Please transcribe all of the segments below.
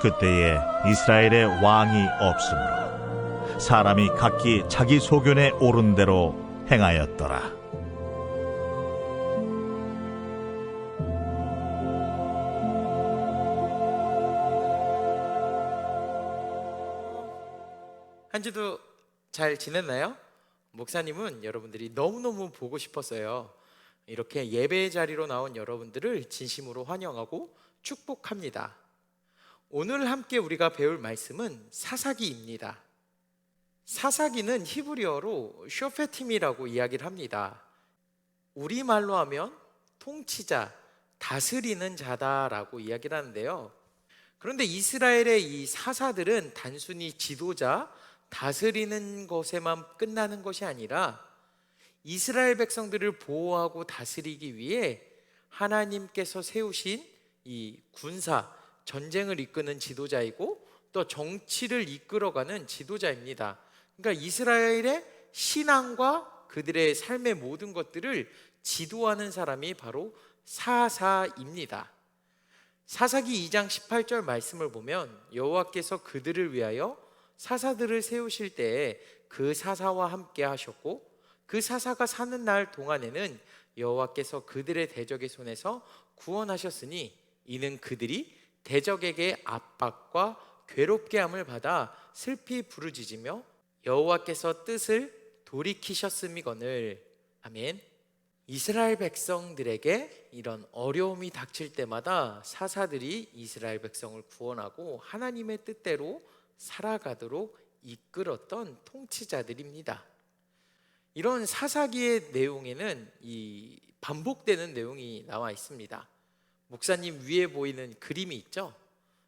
그때에 이스라엘에 왕이 없으므로 사람이 각기 자기 소견에 오른 대로 행하였더라. 한 주도 잘 지냈나요? 목사님은 여러분들이 너무너무 보고 싶었어요. 이렇게 예배 자리로 나온 여러분들을 진심으로 환영하고 축복합니다. 오늘 함께 우리가 배울 말씀은 사사기입니다. 사사기는 히브리어로 쇼페팀이라고 이야기를 합니다. 우리말로 하면 통치자, 다스리는 자다라고 이야기를 하는데요. 그런데 이스라엘의 이 사사들은 단순히 지도자, 다스리는 것에만 끝나는 것이 아니라 이스라엘 백성들을 보호하고 다스리기 위해 하나님께서 세우신 이 군사, 전쟁을 이끄는 지도자이고 또 정치를 이끌어가는 지도자입니다. 그러니까 이스라엘의 신앙과 그들의 삶의 모든 것들을 지도하는 사람이 바로 사사입니다. 사사기 2장 18절 말씀을 보면 여호와께서 그들을 위하여 사사들을 세우실 때에 그 사사와 함께 하셨고 그 사사가 사는 날 동안에는 여호와께서 그들의 대적의 손에서 구원하셨으니 이는 그들이 대적에게 압박과 괴롭게 함을 받아 슬피 부르짖으며 여호와께서 뜻을 돌이키셨음이거늘. 아멘. 이스라엘 백성들에게 이런 어려움이 닥칠 때마다 사사들이 이스라엘 백성을 구원하고 하나님의 뜻대로 살아가도록 이끌었던 통치자들입니다. 이런 사사기의 내용에는 이 반복되는 내용이 나와 있습니다. 목사님 위에 보이는 그림이 있죠?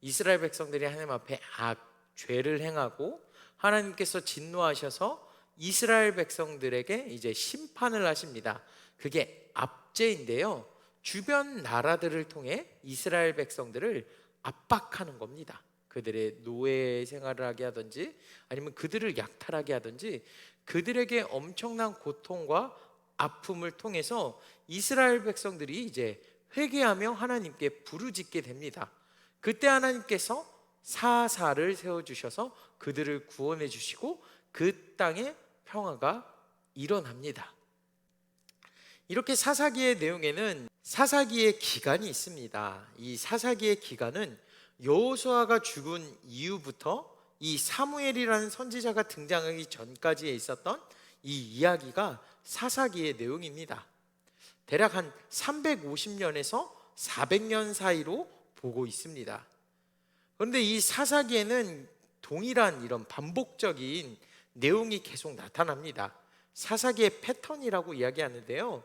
이스라엘 백성들이 하나님 앞에 죄를 행하고 하나님께서 진노하셔서 이스라엘 백성들에게 이제 심판을 하십니다. 그게 압제인데요. 주변 나라들을 통해 이스라엘 백성들을 압박하는 겁니다. 그들의 노예 생활을 하게 하든지 아니면 그들을 약탈하게 하든지 그들에게 엄청난 고통과 아픔을 통해서 이스라엘 백성들이 이제 회개하며 하나님께 부르짖게 됩니다. 그때 하나님께서 사사를 세워주셔서 그들을 구원해 주시고 그 땅에 평화가 일어납니다. 이렇게 사사기의 내용에는 사사기의 기간이 있습니다. 이 사사기의 기간은 여호수아가 죽은 이후부터 이 사무엘이라는 선지자가 등장하기 전까지에 있었던 이 이야기가 사사기의 내용입니다. 대략 한 350년에서 400년 사이로 보고 있습니다. 그런데 이 사사기에는 동일한 이런 반복적인 내용이 계속 나타납니다. 사사기의 패턴이라고 이야기하는데요.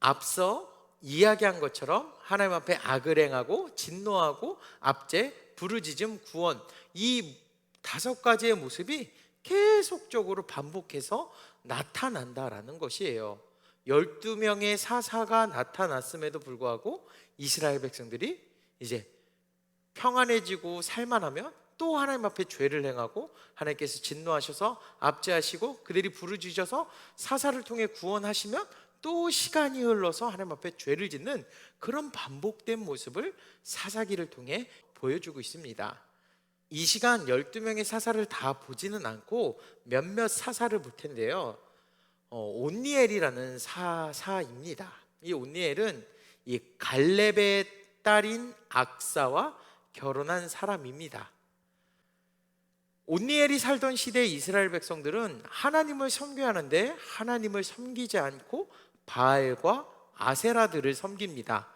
앞서 이야기한 것처럼 하나님 앞에 악을 행하고 진노하고 압제, 부르짖음, 구원, 이 5가지의 모습이 계속적으로 반복해서 나타난다라는 것이에요. 12명의 사사가 나타났음에도 불구하고 이스라엘 백성들이 이제 평안해지고 살만하면 또 하나님 앞에 죄를 행하고 하나님께서 진노하셔서 압제하시고 그들이 부르짖어서 사사를 통해 구원하시면 또 시간이 흘러서 하나님 앞에 죄를 짓는 그런 반복된 모습을 사사기를 통해 보여주고 있습니다. 이 시간 12명의 사사를 다 보지는 않고 몇몇 사사를 볼 텐데요. 온니엘이라는 사사입니다. 이 온니엘은 이 갈렙의 딸인 악사와 결혼한 사람입니다. 온니엘이 살던 시대의 이스라엘 백성들은 하나님을 섬겨하는데 하나님을 섬기지 않고 바알과 아세라들을 섬깁니다.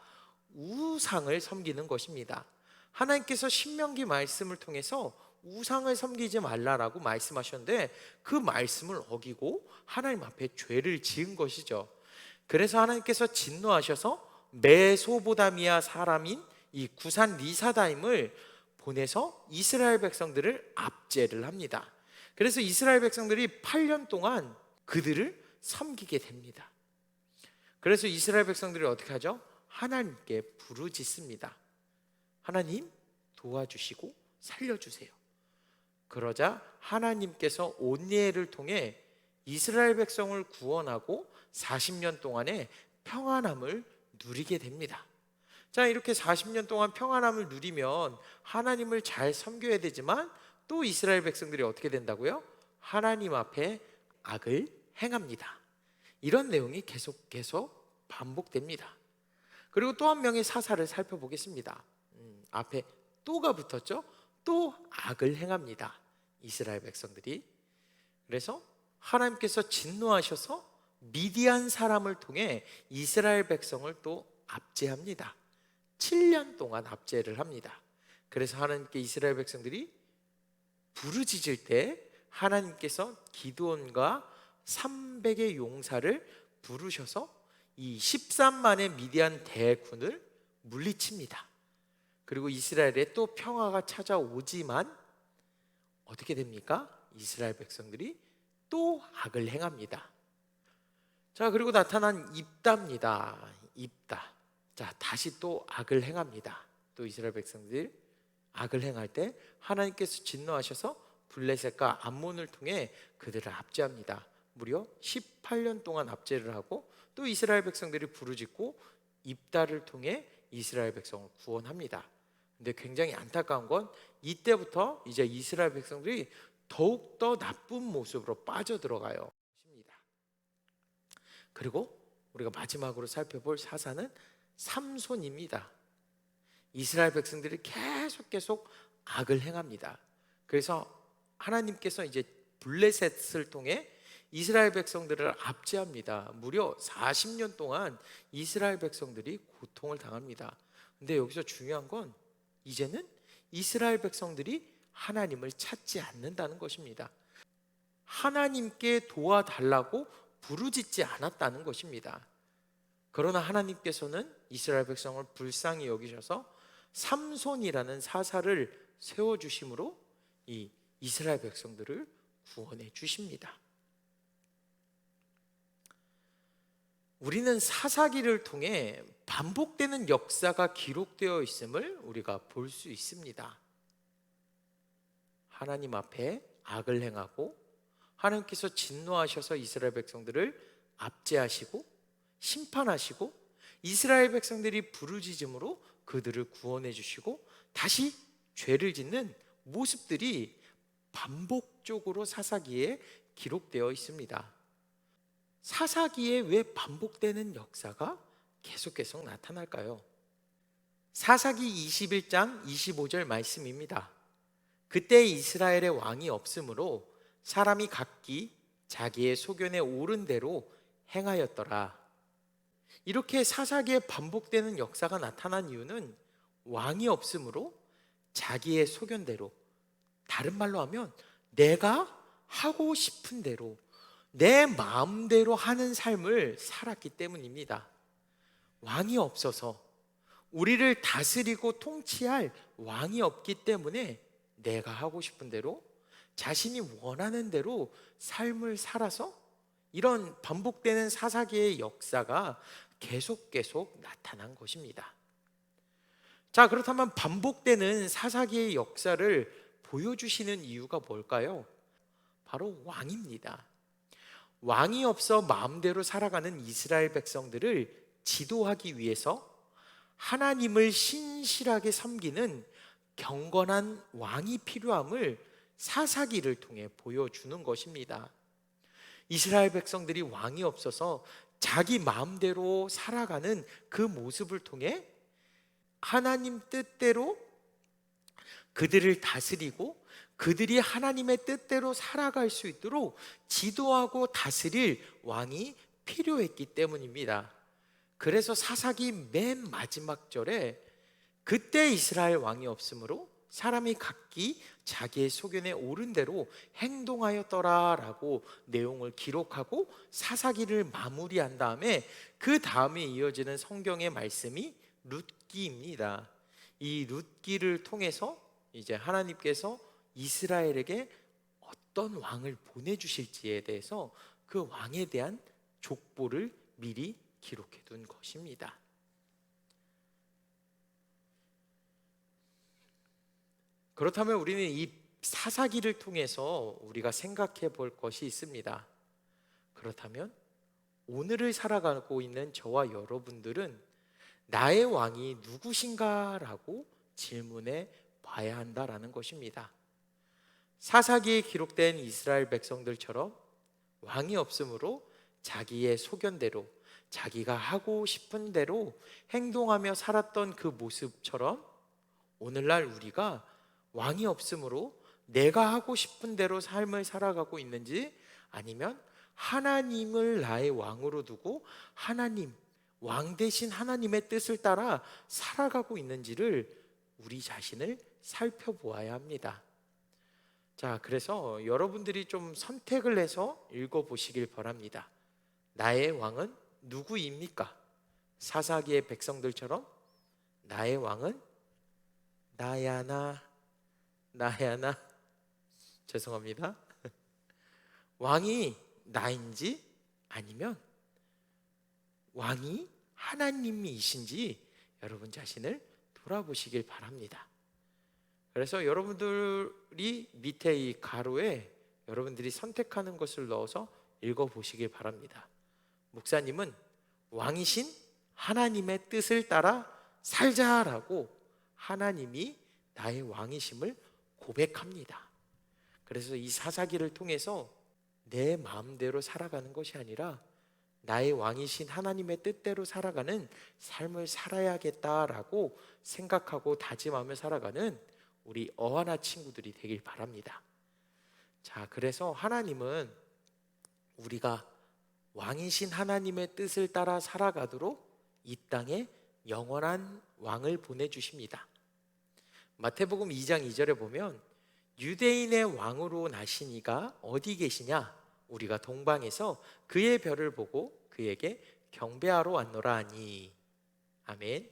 우상을 섬기는 것입니다. 하나님께서 신명기 말씀을 통해서 우상을 섬기지 말라라고 말씀하셨는데 그 말씀을 어기고 하나님 앞에 죄를 지은 것이죠. 그래서 하나님께서 진노하셔서 메소보다미아 사람인 이 구산 리사다임을 보내서 이스라엘 백성들을 압제를 합니다. 그래서 이스라엘 백성들이 8년 동안 그들을 섬기게 됩니다. 그래서 이스라엘 백성들이 어떻게 하죠? 하나님께 부르짖습니다. 하나님 도와주시고 살려주세요. 그러자 하나님께서 온니엘을 통해 이스라엘 백성을 구원하고 40년 동안의 평안함을 누리게 됩니다. 자, 이렇게 40년 동안 평안함을 누리면 하나님을 잘 섬겨야 되지만 또 이스라엘 백성들이 어떻게 된다고요? 하나님 앞에 악을 행합니다. 이런 내용이 계속해서 반복됩니다. 그리고 또 한 명의 사사를 살펴보겠습니다. 앞에 또가 붙었죠? 또 악을 행합니다. 이스라엘 백성들이. 그래서 하나님께서 진노하셔서 미디안 사람을 통해 이스라엘 백성을 또 압제합니다. 7년 동안 압제를 합니다. 그래서 하나님께 이스라엘 백성들이 부르짖을 때 하나님께서 기드온과 300의 용사를 부르셔서 이 13만의 미디안 대군을 물리칩니다. 그리고 이스라엘에 또 평화가 찾아오지만 어떻게 됩니까? 이스라엘 백성들이 또 악을 행합니다. 자, 그리고 나타난 입다입니다. 입다. 자, 다시 또 악을 행합니다. 또 이스라엘 백성들이 악을 행할 때 하나님께서 진노하셔서 블레셋과 암몬을 통해 그들을 압제합니다. 무려 18년 동안 압제를 하고 또 이스라엘 백성들이 부르짖고 입다를 통해 이스라엘 백성을 구원합니다. 근데 굉장히 안타까운 건 이때부터 이제 이스라엘 백성들이 더욱더 나쁜 모습으로 빠져들어가요. 그리고 우리가 마지막으로 살펴볼 사사는 삼손입니다. 이스라엘 백성들이 계속 악을 행합니다. 그래서 하나님께서 이제 블레셋을 통해 이스라엘 백성들을 압제합니다. 무려 40년 동안 이스라엘 백성들이 고통을 당합니다. 근데 여기서 중요한 건 이제는 이스라엘 백성들이 하나님을 찾지 않는다는 것입니다. 하나님께 도와달라고 부르짖지 않았다는 것입니다. 그러나 하나님께서는 이스라엘 백성을 불쌍히 여기셔서 삼손이라는 사사를 세워주심으로 이 이스라엘 백성들을 구원해 주십니다. 우리는 사사기를 통해 반복되는 역사가 기록되어 있음을 우리가 볼 수 있습니다. 하나님 앞에 악을 행하고 하나님께서 진노하셔서 이스라엘 백성들을 압제하시고 심판하시고 이스라엘 백성들이 부르짖음으로 그들을 구원해 주시고 다시 죄를 짓는 모습들이 반복적으로 사사기에 기록되어 있습니다. 사사기에 왜 반복되는 역사가 계속 나타날까요? 사사기 21장 25절 말씀입니다. 그때 이스라엘의 왕이 없으므로 사람이 각기 자기의 소견에 옳은 대로 행하였더라. 이렇게 사사기에 반복되는 역사가 나타난 이유는 왕이 없으므로 자기의 소견대로, 다른 말로 하면 내가 하고 싶은 대로 내 마음대로 하는 삶을 살았기 때문입니다. 왕이 없어서 우리를 다스리고 통치할 왕이 없기 때문에 내가 하고 싶은 대로 자신이 원하는 대로 삶을 살아서 이런 반복되는 사사기의 역사가 계속 나타난 것입니다. 자, 그렇다면 반복되는 사사기의 역사를 보여주시는 이유가 뭘까요? 바로 왕입니다. 왕이 없어 마음대로 살아가는 이스라엘 백성들을 지도하기 위해서 하나님을 신실하게 섬기는 경건한 왕이 필요함을 사사기를 통해 보여주는 것입니다. 이스라엘 백성들이 왕이 없어서 자기 마음대로 살아가는 그 모습을 통해 하나님 뜻대로 그들을 다스리고 그들이 하나님의 뜻대로 살아갈 수 있도록 지도하고 다스릴 왕이 필요했기 때문입니다. 그래서 사사기 맨 마지막 절에 그때 이스라엘 왕이 없으므로 사람이 각기 자기의 소견에 옳은 대로 행동하였더라 라고 내용을 기록하고 사사기를 마무리한 다음에 그 다음에 이어지는 성경의 말씀이 룻기입니다. 이 룻기를 통해서 이제 하나님께서 이스라엘에게 어떤 왕을 보내주실지에 대해서 그 왕에 대한 족보를 미리 기록해 둔 것입니다. 그렇다면 우리는 이 사사기를 통해서 우리가 생각해 볼 것이 있습니다. 그렇다면 오늘을 살아가고 있는 저와 여러분들은 나의 왕이 누구신가라고 질문해 봐야 한다라는 것입니다. 사사기에 기록된 이스라엘 백성들처럼 왕이 없으므로 자기의 소견대로 자기가 하고 싶은 대로 행동하며 살았던 그 모습처럼 오늘날 우리가 왕이 없으므로 내가 하고 싶은 대로 삶을 살아가고 있는지, 아니면 하나님을 나의 왕으로 두고 하나님, 왕 대신 하나님의 뜻을 따라 살아가고 있는지를 우리 자신을 살펴보아야 합니다. 자, 그래서 여러분들이 좀 선택을 해서 읽어보시길 바랍니다. 나의 왕은 누구입니까? 사사기의 백성들처럼 나의 왕은 나야 나, 나야 나. 죄송합니다. 왕이 나인지 아니면 왕이 하나님이신지 여러분 자신을 돌아보시길 바랍니다. 그래서 여러분들이 밑에 이 가로에 여러분들이 선택하는 것을 넣어서 읽어보시길 바랍니다. 목사님은 왕이신 하나님의 뜻을 따라 살자라고 하나님이 나의 왕이심을 고백합니다. 그래서 이 사사기를 통해서 내 마음대로 살아가는 것이 아니라 나의 왕이신 하나님의 뜻대로 살아가는 삶을 살아야겠다라고 생각하고 다짐하며 살아가는 우리 어하나 친구들이 되길 바랍니다. 자, 그래서 하나님은 우리가 왕이신 하나님의 뜻을 따라 살아가도록 이 땅에 영원한 왕을 보내주십니다. 마태복음 2장 2절에 보면 유대인의 왕으로 나신 이가 어디 계시냐? 우리가 동방에서 그의 별을 보고 그에게 경배하러 왔노라 하니. 아멘.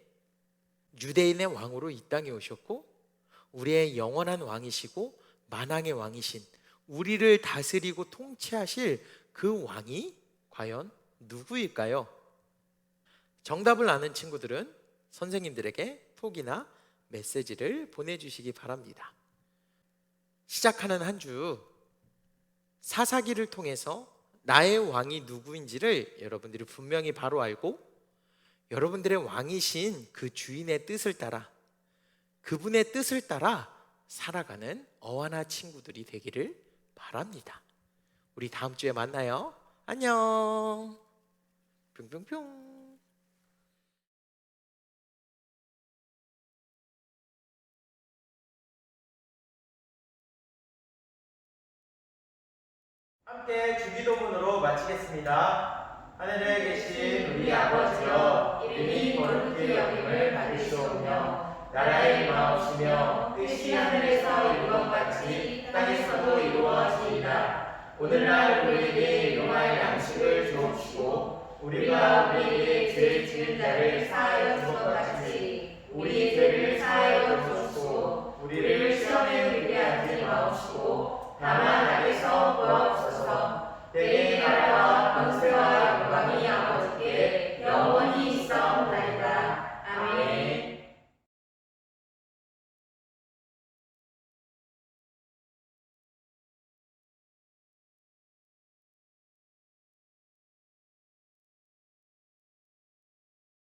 유대인의 왕으로 이 땅에 오셨고 우리의 영원한 왕이시고 만왕의 왕이신, 우리를 다스리고 통치하실 그 왕이 과연 누구일까요? 정답을 아는 친구들은 선생님들에게 톡이나 메시지를 보내주시기 바랍니다. 시작하는 한 주 사사기를 통해서 나의 왕이 누구인지를 여러분들이 분명히 바로 알고 여러분들의 왕이신 그 주인의 뜻을 따라, 그분의 뜻을 따라 살아가는 어하나 친구들이 되기를 바랍니다. 우리 다음 주에 만나요. 안녕. 뿅뿅뿅. 함께 주기도문으로 마치겠습니다. 하늘에 계신 우리 아버지여, 이름이 거룩히 여김을 받으시오며 나라의 임하옵시며 뜻이 하늘에서 이룬 것 같이 땅에서도 이루어지이다. 오늘날 우리에게 일용할 양식을 주옵시고 우리가 우리에게 죄 지은 자를 사하여